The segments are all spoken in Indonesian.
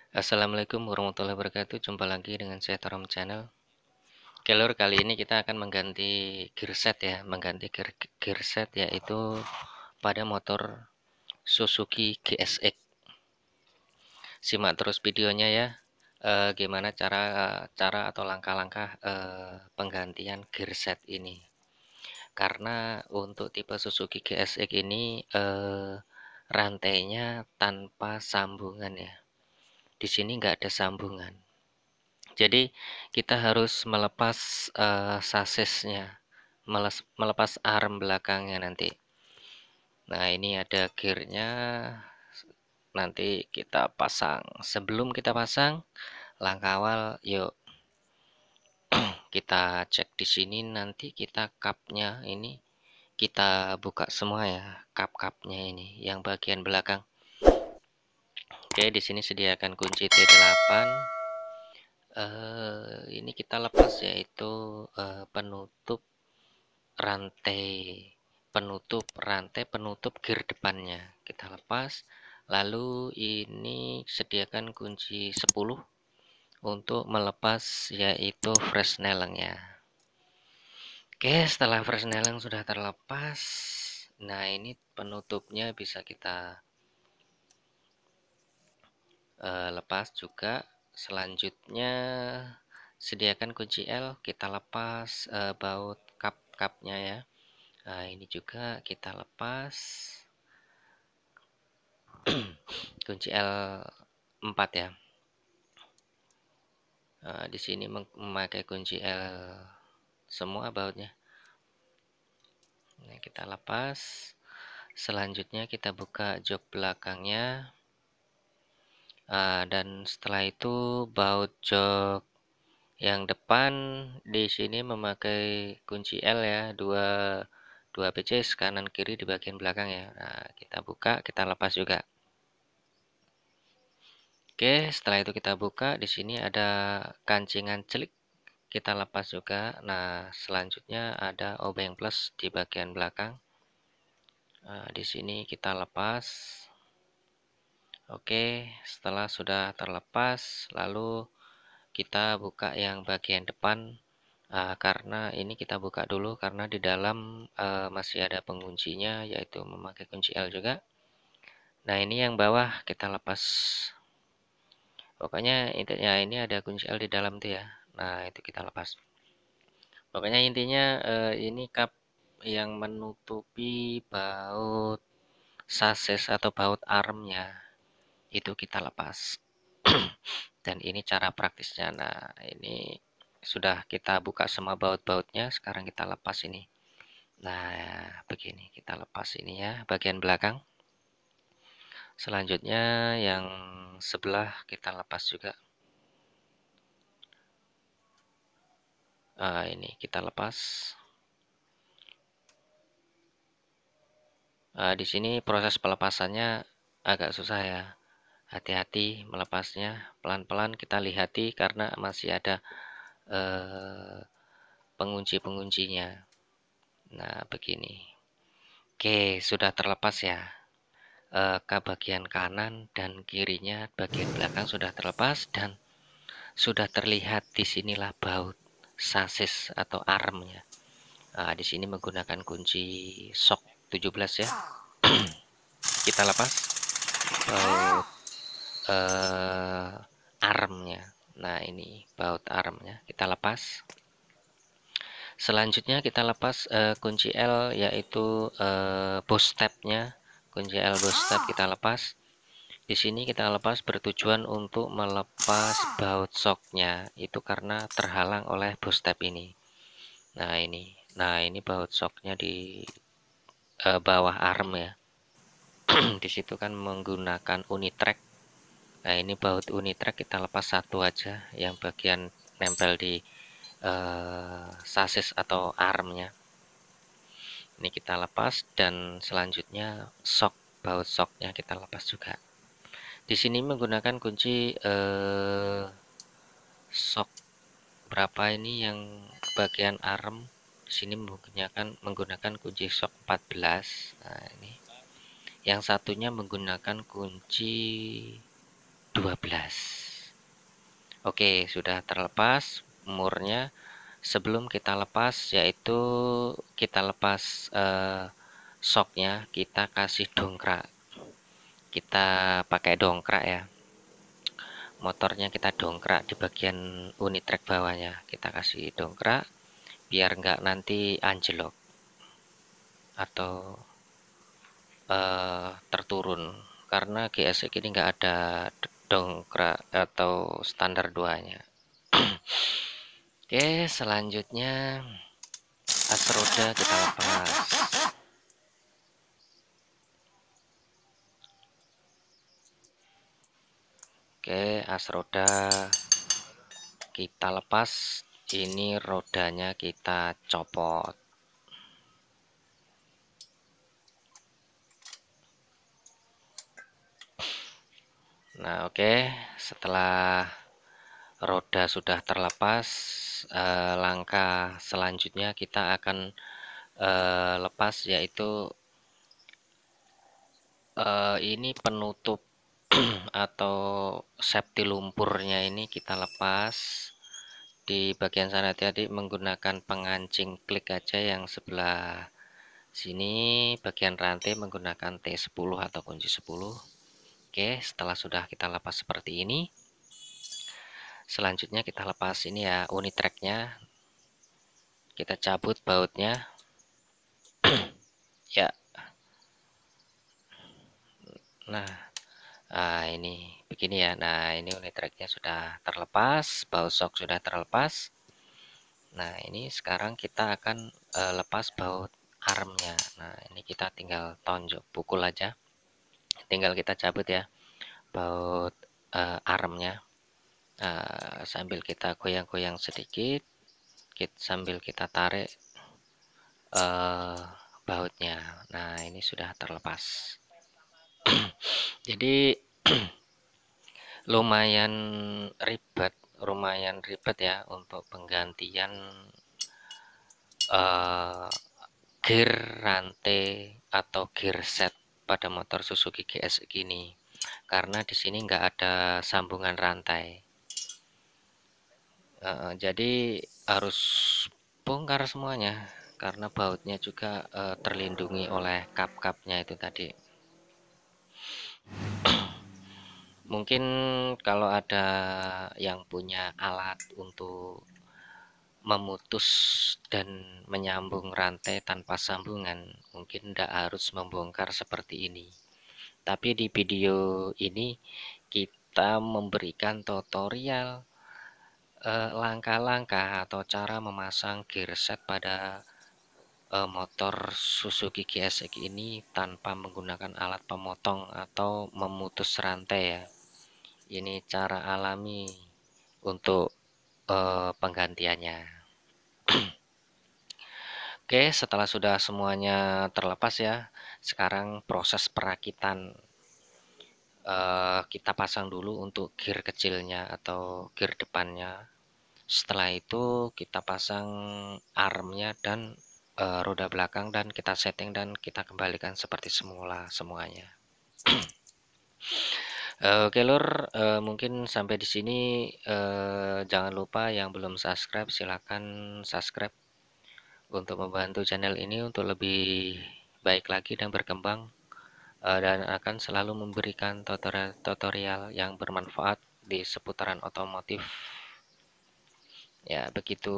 Assalamualaikum warahmatullahi wabarakatuh. Jumpa lagi dengan saya Torom Channel. Oke lur, kali ini kita akan mengganti gearset ya, gearset yaitu pada motor Suzuki GSX. Simak terus videonya ya. Gimana cara atau langkah-langkah penggantian gearset ini. Karena untuk tipe Suzuki GSX ini rantainya tanpa sambungan ya. Di sini nggak ada sambungan. Jadi kita harus melepas sasisnya, melepas arm belakangnya nanti. Nah ini ada gearnya, nanti kita pasang. Sebelum kita pasang, langkah awal yuk kita cek di sini. Nanti kita cupnya ini kita buka semua ya, cup-cupnya ini yang bagian belakang. Oke, di sini sediakan kunci T8. Ini kita lepas yaitu penutup rantai penutup gear depannya kita lepas. Lalu ini sediakan kunci 10 untuk melepas yaitu fresnelengnya. Oke, setelah fresneleng sudah terlepas, nah ini penutupnya bisa kita lepas juga. Selanjutnya sediakan kunci L, kita lepas baut cup-cupnya ya. Nah ini juga kita lepas. Kunci L4 ya. Di sini memakai kunci L semua bautnya. Nah, kita lepas. Selanjutnya kita buka jok belakangnya. Dan setelah itu baut jok yang depan di sini memakai kunci L ya, dua pcs kanan kiri di bagian belakang ya. Nah, kita buka, kita lepas juga. Oke, setelah itu kita buka. Di sini ada kancingan celik, kita lepas juga. Nah, selanjutnya ada obeng plus di bagian belakang. Nah, di sini kita lepas. Oke, setelah sudah terlepas, lalu kita buka yang bagian depan. Karena ini kita buka dulu karena di dalam masih ada penguncinya, yaitu memakai kunci L juga. Nah, ini yang bawah kita lepas. Pokoknya intinya ini ada kunci L di dalam tuh ya. Nah, itu kita lepas. Pokoknya intinya ini kap yang menutupi baut sasis atau baut armnya itu kita lepas. Dan ini cara praktisnya. Nah, ini sudah kita buka semua baut-bautnya, sekarang kita lepas ini. Nah, begini kita lepas ini ya, bagian belakang. Selanjutnya yang sebelah kita lepas juga. Ini kita lepas. Di sini proses pelepasannya agak susah ya. Hati-hati melepasnya, pelan-pelan kita lihati karena masih ada pengunci-penguncinya. Nah, begini. Oke, sudah terlepas ya. Ke bagian kanan dan kirinya, bagian belakang sudah terlepas dan sudah terlihat di sinilah baut sasis atau armnya. Di sini menggunakan kunci shock 17 ya. Kita lepas baut armnya. Nah, ini baut armnya kita lepas. Selanjutnya kita lepas kunci L yaitu boost stepnya. Kunci L boost step kita lepas. Di sini kita lepas bertujuan untuk melepas baut shocknya. Itu karena terhalang oleh boost step ini. Nah ini baut shocknya di bawah arm ya. Di situ kan menggunakan unitrack. Nah ini baut unitrack kita lepas satu aja, yang bagian nempel di sasis atau armnya. Ini kita lepas dan selanjutnya baut shocknya kita lepas juga. Di sini menggunakan kunci shock berapa ini yang bagian arm. Di sini menggunakan kunci shock 14. Nah, ini yang satunya menggunakan kunci 12. Oke, sudah terlepas murnya. Sebelum kita lepas, yaitu kita lepas shocknya, kita kasih dongkrak. Kita pakai dongkrak ya, motornya kita dongkrak di bagian unit trek bawahnya, kita kasih dongkrak biar nggak nanti anjlok atau terturun, karena GSX ini nggak ada dongkrak atau standar 2-nya. Oke, selanjutnya as roda kita lepas. Oke, as roda kita lepas. Ini rodanya kita copot. Nah, oke, setelah roda sudah terlepas, langkah selanjutnya kita akan lepas, yaitu ini penutup atau safety lumpurnya ini kita lepas. Di bagian sana tadi menggunakan pengancing klik aja, yang sebelah sini bagian rantai menggunakan T10 atau kunci 10. Oke, setelah sudah kita lepas seperti ini, selanjutnya kita lepas ini ya, unit tracknya. Kita cabut bautnya. Ya, nah, ini begini ya. Nah, ini unit tracknya sudah terlepas, baut shock sudah terlepas. Nah, ini sekarang kita akan lepas baut armnya. Nah, ini kita tinggal tonjok, pukul aja, tinggal kita cabut ya baut armnya. Sambil kita goyang-goyang sedikit, sambil kita tarik bautnya. Nah, ini sudah terlepas. Jadi lumayan ribet ya untuk penggantian gear rantai atau gear set pada motor Suzuki GSX ini, karena di sini nggak ada sambungan rantai. Jadi harus bongkar semuanya, karena bautnya juga terlindungi oleh kap-kapnya itu tadi. Mungkin kalau ada yang punya alat untuk memutus dan menyambung rantai tanpa sambungan, mungkin tidak harus membongkar seperti ini. Tapi di video ini kita memberikan tutorial langkah-langkah atau cara memasang gear set pada motor Suzuki GSX ini tanpa menggunakan alat pemotong atau memutus rantai ya. Ini cara alami untuk penggantiannya. Oke, setelah sudah semuanya terlepas ya, sekarang proses perakitan. Kita pasang dulu untuk gear kecilnya atau gear depannya. Setelah itu kita pasang armnya dan roda belakang, dan kita setting dan kita kembalikan seperti semula semuanya. Oke lur, mungkin sampai di sini. Jangan lupa yang belum subscribe silahkan subscribe untuk membantu channel ini untuk lebih baik lagi dan berkembang, dan akan selalu memberikan tutorial yang bermanfaat di seputaran otomotif. Ya, begitu.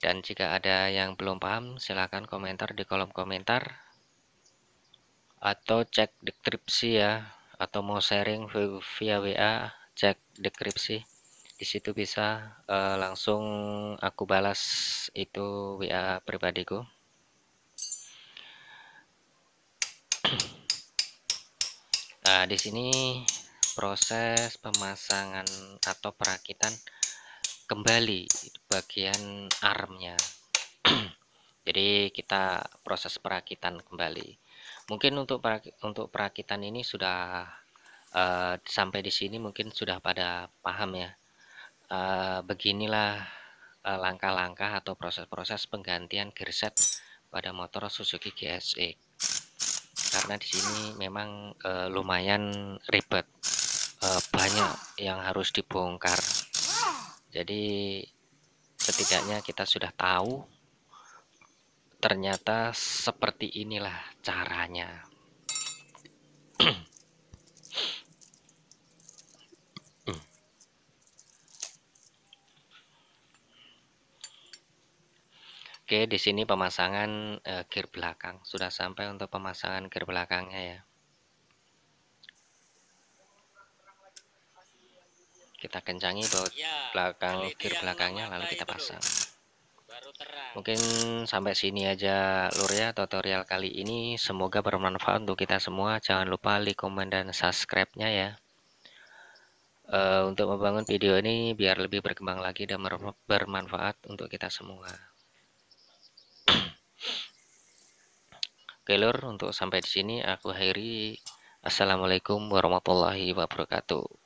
Dan jika ada yang belum paham, silahkan komentar di kolom komentar, atau cek deskripsi ya, atau mau sharing via WA, cek deskripsi. Di situ bisa langsung aku balas itu WA pribadiku. Nah, di sini proses pemasangan atau perakitan kembali bagian armnya. Jadi kita proses perakitan kembali. Mungkin untuk perakitan ini sudah sampai di sini mungkin sudah pada paham ya. Beginilah langkah-langkah atau proses-proses penggantian gearset pada motor Suzuki GSX. Karena di sini memang lumayan ribet banyak yang harus dibongkar. Jadi setidaknya kita sudah tahu ternyata seperti inilah caranya. Oke, di sini pemasangan gear belakang sudah sampai untuk pemasangan gear belakangnya ya. Kita kencangi baut belakang gear belakangnya lalu kita pasang. Mungkin sampai sini aja lur ya tutorial kali ini, semoga bermanfaat untuk kita semua. Jangan lupa like, komen, dan subscribe-nya ya. Untuk membangun video ini biar lebih berkembang lagi dan bermanfaat untuk kita semua. Oke lur, untuk sampai di sini aku akhiri. Assalamualaikum warahmatullahi wabarakatuh.